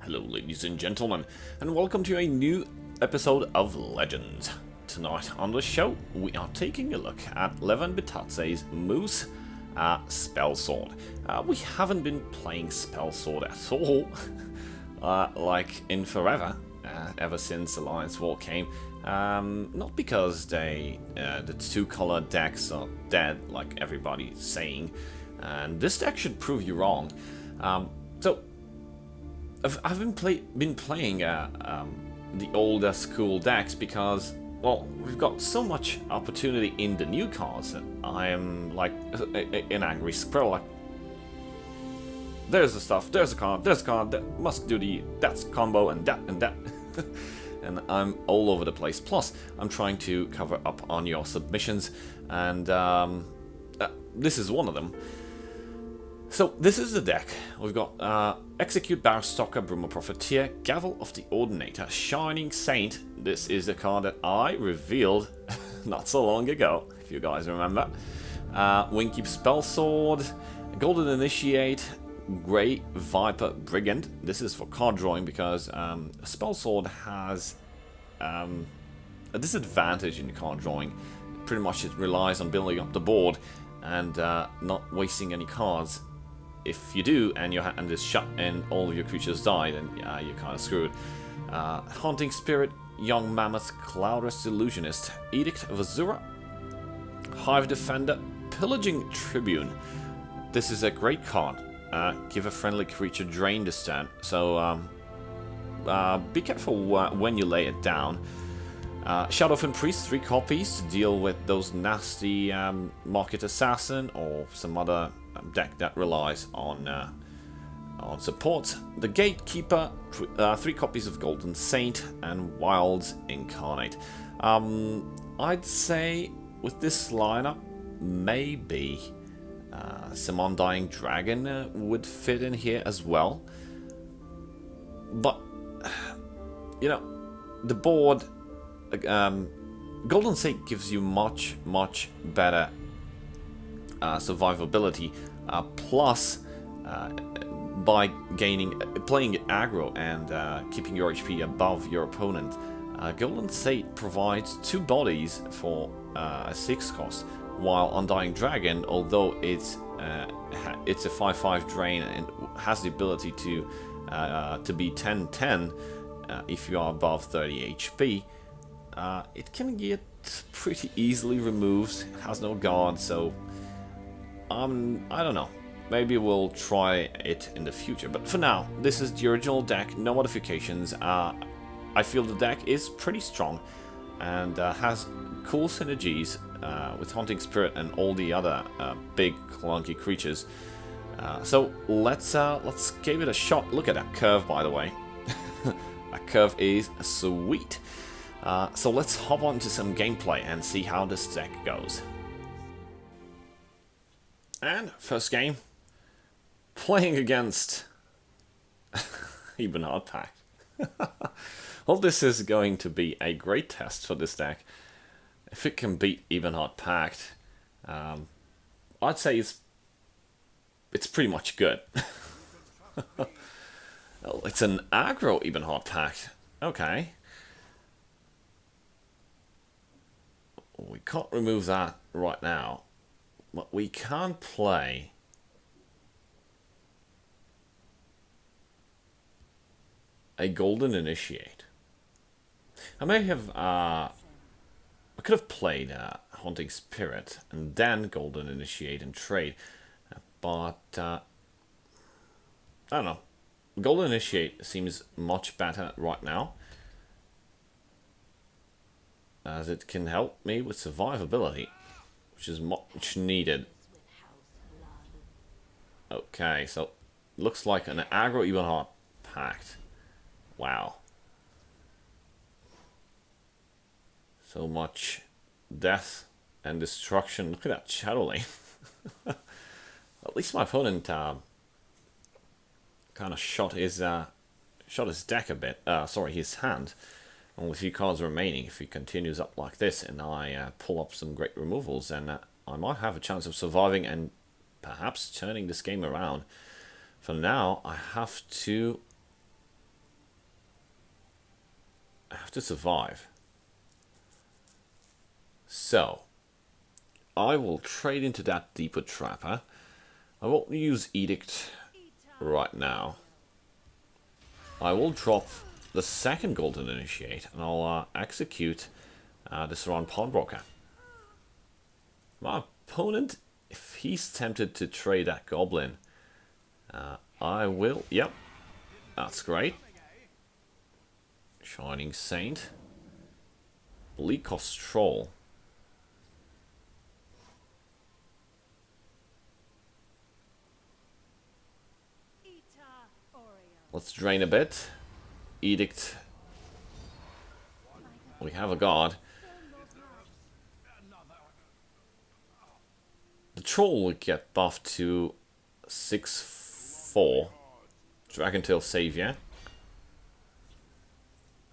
Hello ladies and gentlemen, and welcome to a new episode of Legends. Tonight on the show, we are taking a look at Levan Bitadze's Moose Spellsword. We haven't been playing Spellsword at all, like in forever, ever since Alliance War came. Not because the two-color decks are dead, like everybody's saying, and this deck should prove you wrong. So I've been playing the older school decks because, well, we've got so much opportunity in the new cards that I am like an angry squirrel. Like, there's the stuff, there's a card that must do that's combo and that and I'm all over the place. Plus, I'm trying to cover up on your submissions, and this is one of them. So this is the deck. We've got Execute Barstalker, Bruma Profiteer, Gavel of the Ordinator, Shining Saint. This is the card that I revealed not so long ago, if you guys remember. Wingkeep Spellsword, Golden Initiate, Grey Viper Brigand. This is for card drawing because Spellsword has a disadvantage in card drawing. Pretty much it relies on building up the board and not wasting any cards. If you do, and your hand is shut and all of your creatures die, then you're kind of screwed. Haunting Spirit, Young Mammoth, Cloudress Illusionist, Edict of Azura, Hive Defender, Pillaging Tribune. This is a great card. Give a friendly creature drain this turn, so be careful when you lay it down. Shadowfen Priest, 3 copies to deal with those nasty Market Assassin or some other deck that relies on support. The Gatekeeper, 3 copies of Golden Saint, and Wilds Incarnate. I'd say with this lineup, maybe some Undying Dragon would fit in here as well. But, you know, the board... Golden Saint gives you much better survivability, plus by playing aggro and keeping your HP above your opponent. Golden Saint provides 2 bodies for a 6 cost, while Undying Dragon, although it's a 5/5 drain and has the ability to be 10/10 if you are above 30 HP. It can get pretty easily removed. It has no guard, so I don't know. Maybe we'll try it in the future. But for now, this is the original deck, no modifications. I feel the deck is pretty strong and has cool synergies with Haunting Spirit and all the other big clunky creatures. So let's give it a shot. Look at that curve, by the way. That curve is sweet. So let's hop on to some gameplay and see how this deck goes. And first game, playing against Ebonheart Pact. Well, this is going to be a great test for this deck. If it can beat Ebonheart Pact, I'd say it's pretty much good. Well, it's an aggro Ebonheart Pact. Okay. We can't remove that right now, but we can play a Golden Initiate. I may have, I could have played Haunting Spirit and then Golden Initiate and trade, but I don't know. Golden Initiate seems much better right now, as it can help me with survivability, which is much needed. Okay, so looks like an aggro Ebonheart Pact. Wow. So much death and destruction. Look at that Shadow Lane. At least my opponent kind of shot his deck a bit. Sorry, his hand. Only a few cards remaining. If he continues up like this and I pull up some great removals, then I might have a chance of surviving and perhaps turning this game around. For now, I have to have to survive. So, I will trade into that Deeper Trapper. I won't use Edict right now. I will drop the second Golden Initiate, and I'll execute this Saran Pawnbroker. My opponent, if he's tempted to trade that Goblin, I will. Yep, that's great. Shining Saint. Bleak Cost Troll. Let's drain a bit. Edict. We have a guard. The troll will get buffed to 6/4. Dragentail Savior.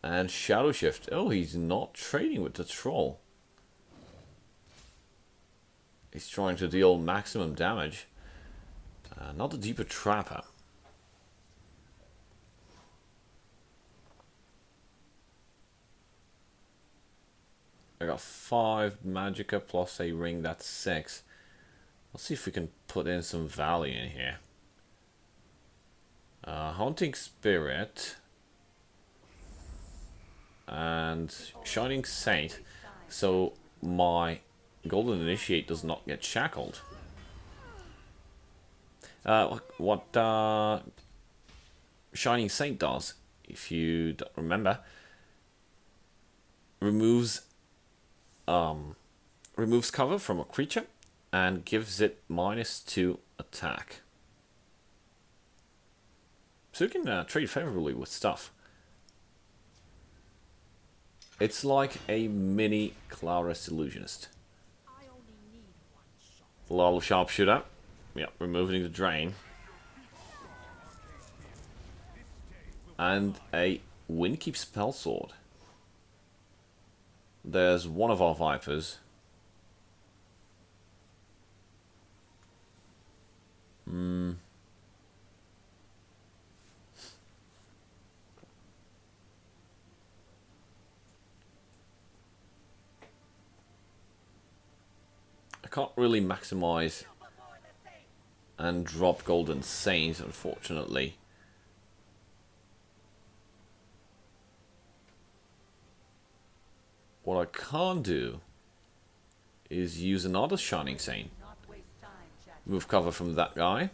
And Shadow Shift. Oh, he's not trading with the troll. He's trying to deal maximum damage. Not the Deeper Trapper. I got 5 Magicka plus a ring, that's 6. Let's see if we can put in some value in here. Haunting Spirit. And Shining Saint. So my Golden Initiate does not get shackled. What Shining Saint does, if you don't remember, removes cover from a creature and gives it -2 attack. So you can trade favorably with stuff. It's like a mini Claris Illusionist. Lol Sharpshooter. Yep, removing the drain. And a Windkeep Spellsword. There's one of our Vipers. I can't really maximize and drop Golden Saint, unfortunately. What I can't do is use another Shining Saint. Move cover from that guy.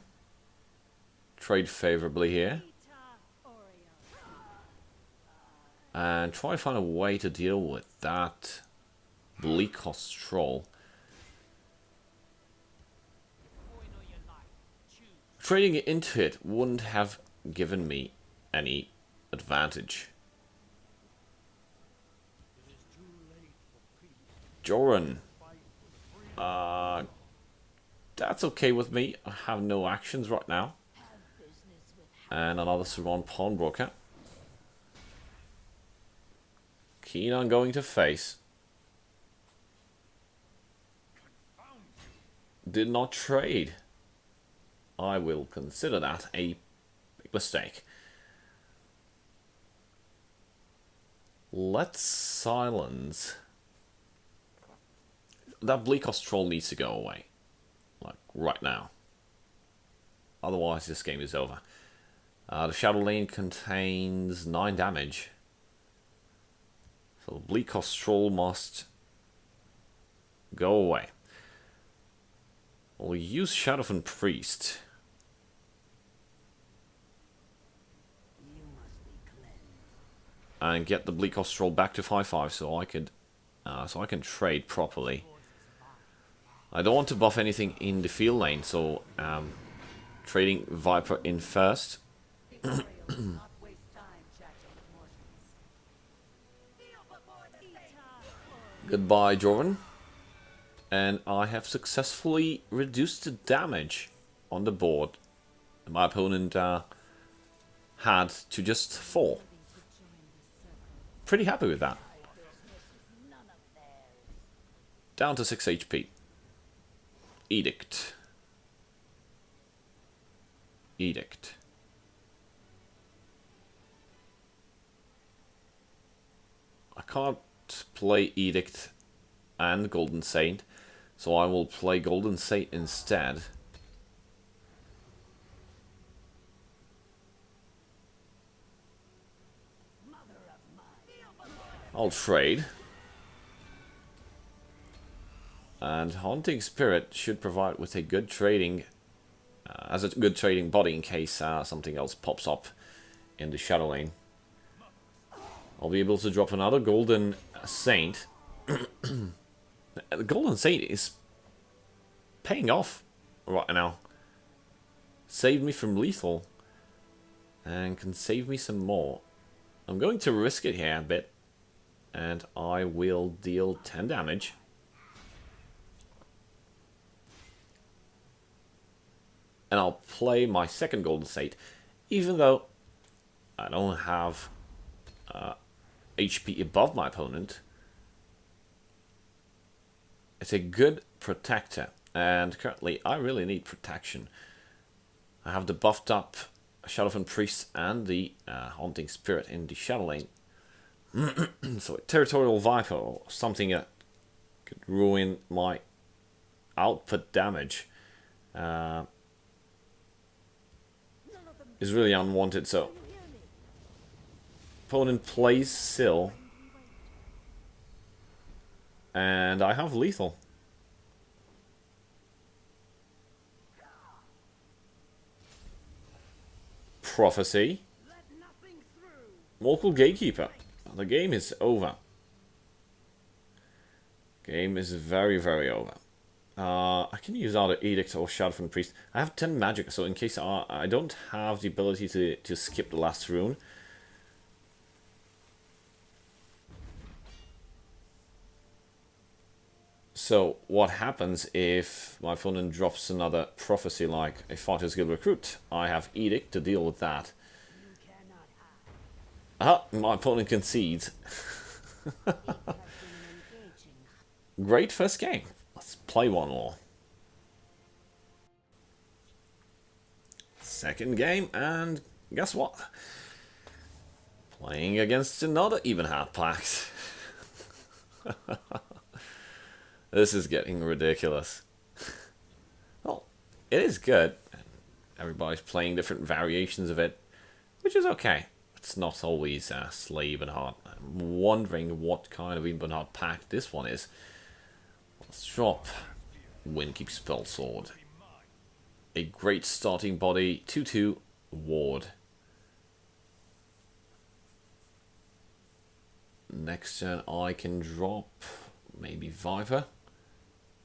Trade favorably here. And try to find a way to deal with that Bleak Cost Troll. Trading into it wouldn't have given me any advantage. Joran. That's okay with me. I have no actions right now. And another Saran Pawnbroker. Keen on going to face. Did not trade. I will consider that a big mistake. Let's silence. That Bleak Cost Troll needs to go away. Like, right now. Otherwise, this game is over. The Shadow Lane contains 9 damage. So the Bleak Cost Troll must go away. We'll use Shadowfen Priest. And get the Bleak Cost Troll back to 5/5 so I can trade properly. I don't want to buff anything in the field lane, so trading Viper in first. Goodbye, Jordan. And I have successfully reduced the damage on the board my opponent had to just 4. Pretty happy with that. Down to 6 HP. Edict. Edict. can't play Edict and Golden Saint, so I will play Golden Saint instead. I'll trade. And Haunting Spirit should provide with a good trading, as a good trading body in case something else pops up in the Shadow Lane. I'll be able to drop another Golden Saint. The Golden Saint is paying off right now. Saved me from lethal and can save me some more. I'm going to risk it here a bit, and I will deal 10 damage. And I'll play my second Golden Saint, even though I don't have HP above my opponent. It's a good protector, and currently I really need protection. I have the buffed up Shadowfen Priest and the Haunting Spirit in the Shadow Lane. So a Territorial Viper or something that could ruin my output damage is really unwanted. So opponent plays Sill, and I have lethal. Prophecy. Local Gatekeeper. The game is over. Game is very, very over. I can use either Edict or Shadowfen Priest. I have 10 magic, so in case I don't have the ability to skip the last rune. So what happens if my opponent drops another prophecy like a Fighter's Guild Recruit? I have Edict to deal with that. My opponent concedes. Great first game. Let's play one more. Second game, and guess what? Playing against another even half pact. This is getting ridiculous. Well, it is good. Everybody's playing different variations of it, which is okay. It's not always Slave and Heart. I'm wondering what kind of even hard pact this one is. Let's drop Windkeep Spellsword. A great starting body, 2/2 ward. Next turn I can drop maybe Viper.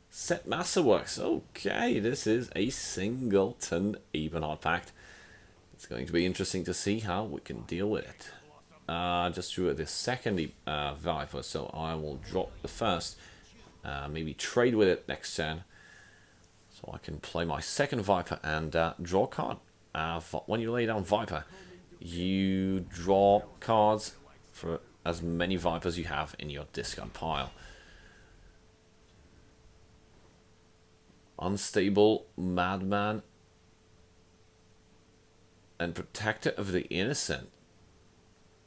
Set Masterworks. Okay, this is a singleton Ebenhard Pact. It's going to be interesting to see how we can deal with it. Just drew the second Viper, so I will drop the first. Maybe trade with it next turn. So I can play my second Viper and draw a card. When you lay down Viper, you draw cards for as many Vipers you have in your discard pile. Unstable Madman and Protector of the Innocent.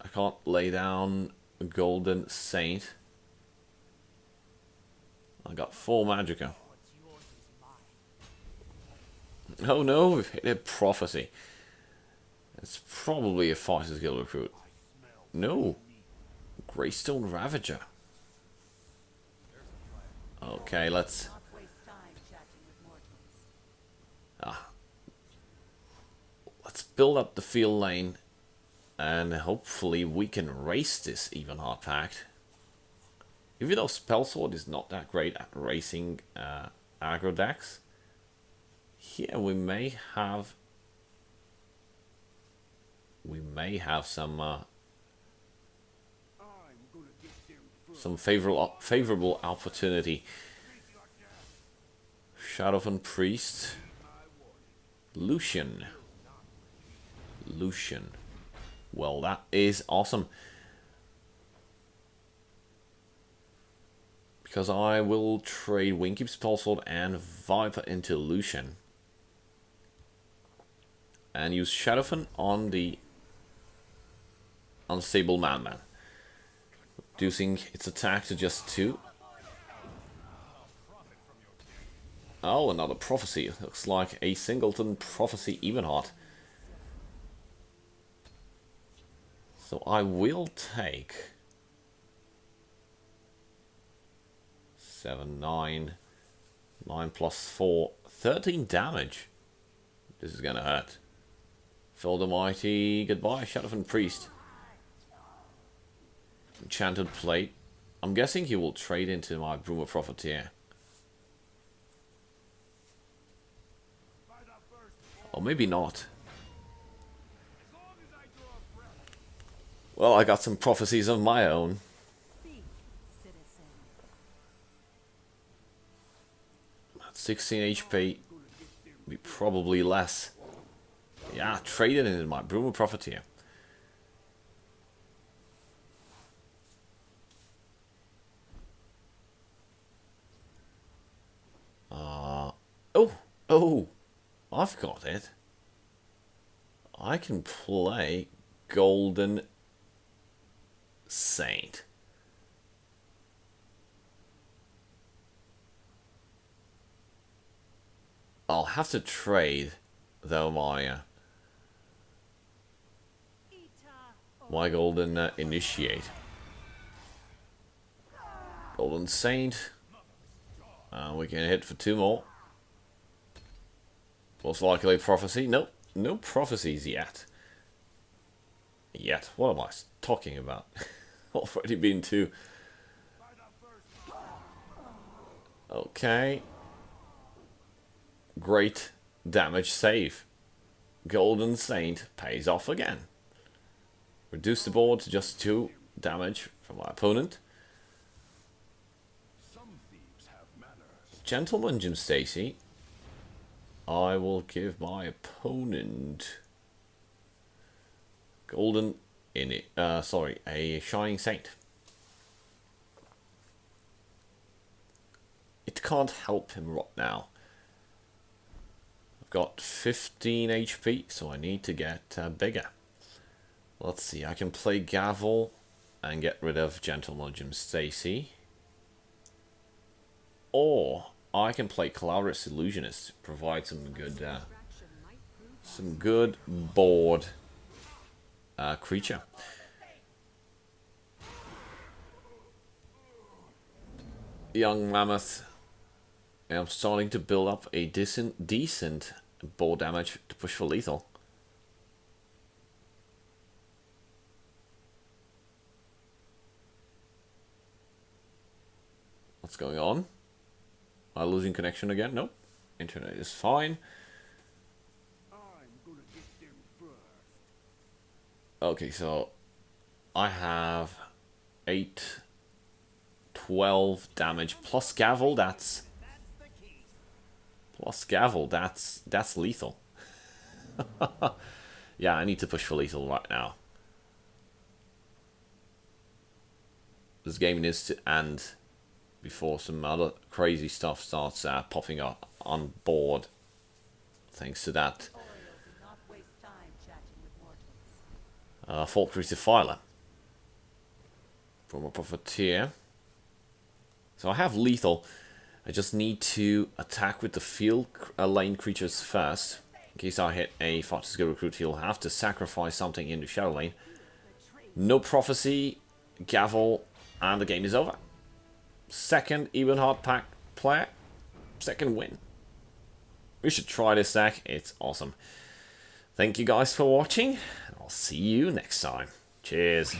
I can't lay down a Golden Saint. I got 4 Magicka. Oh no, we've hit a Prophecy. It's probably a Fighter's Guild Recruit. No. Greystone Ravager. Okay, let's... Let's build up the field lane, and hopefully we can race this Ebenhard Pact. Even though Spellsword is not that great at racing aggro decks, here we may have some favorable opportunity. Shadowfen Priest, Lucian. Well, that is awesome. Because I will trade Windkeep Spellsword and Viper into Lucian. And use Shadowfen on the Unstable Madman. reducing its attack to just 2. Oh, another prophecy. Looks like a singleton prophecy Evenheart. So I will take 7, 9, 9 plus 4, 13 damage. This is gonna hurt. Phil the Mighty, goodbye, Shadowfen Priest. Enchanted Plate. I'm guessing he will trade into my Bruma Profiteer. Or maybe not. Well, I got some prophecies of my own. At 16 HP, be probably less. Yeah, traded into my Bruma Profiteer. Oh, I've got it. I can play Golden Saint. I'll have to trade, though, my Golden Initiate. Golden Saint. We can hit for 2 more. Most likely prophecy. Nope, no prophecies yet. What am I talking about? Already been 2. Okay. Great damage save. Golden Saint pays off again. Reduce the board to just 2 damage from my opponent. Gentleman Jim Stacy. I will give my opponent a Shining Saint. It can't help him right now. I've got 15 HP, so I need to get bigger. Let's see, I can play Gavel and get rid of Gentleman Jim Stacy. Or I can play Cloudress Illusionist, provide some good board creature. Young Mammoth. I'm starting to build up a decent board damage to push for lethal. What's going on? Am I losing connection again? Nope. Internet is fine. Okay, so I have 8, 12 damage plus Gavel. That's lethal. Yeah, I need to push for lethal right now. This game needs to end before some other crazy stuff starts popping up on board. Thanks to that Fortress Defiler from a Profiteer. So I have lethal. I just need to attack with the field lane creatures first. In case I hit a Fortress Recruit, he'll have to sacrifice something in the shadow lane. No prophecy, Gavel, and the game is over. Second Evenheart pack player, second win. We should try this deck, it's awesome. Thank you guys for watching, and I'll see you next time. Cheers.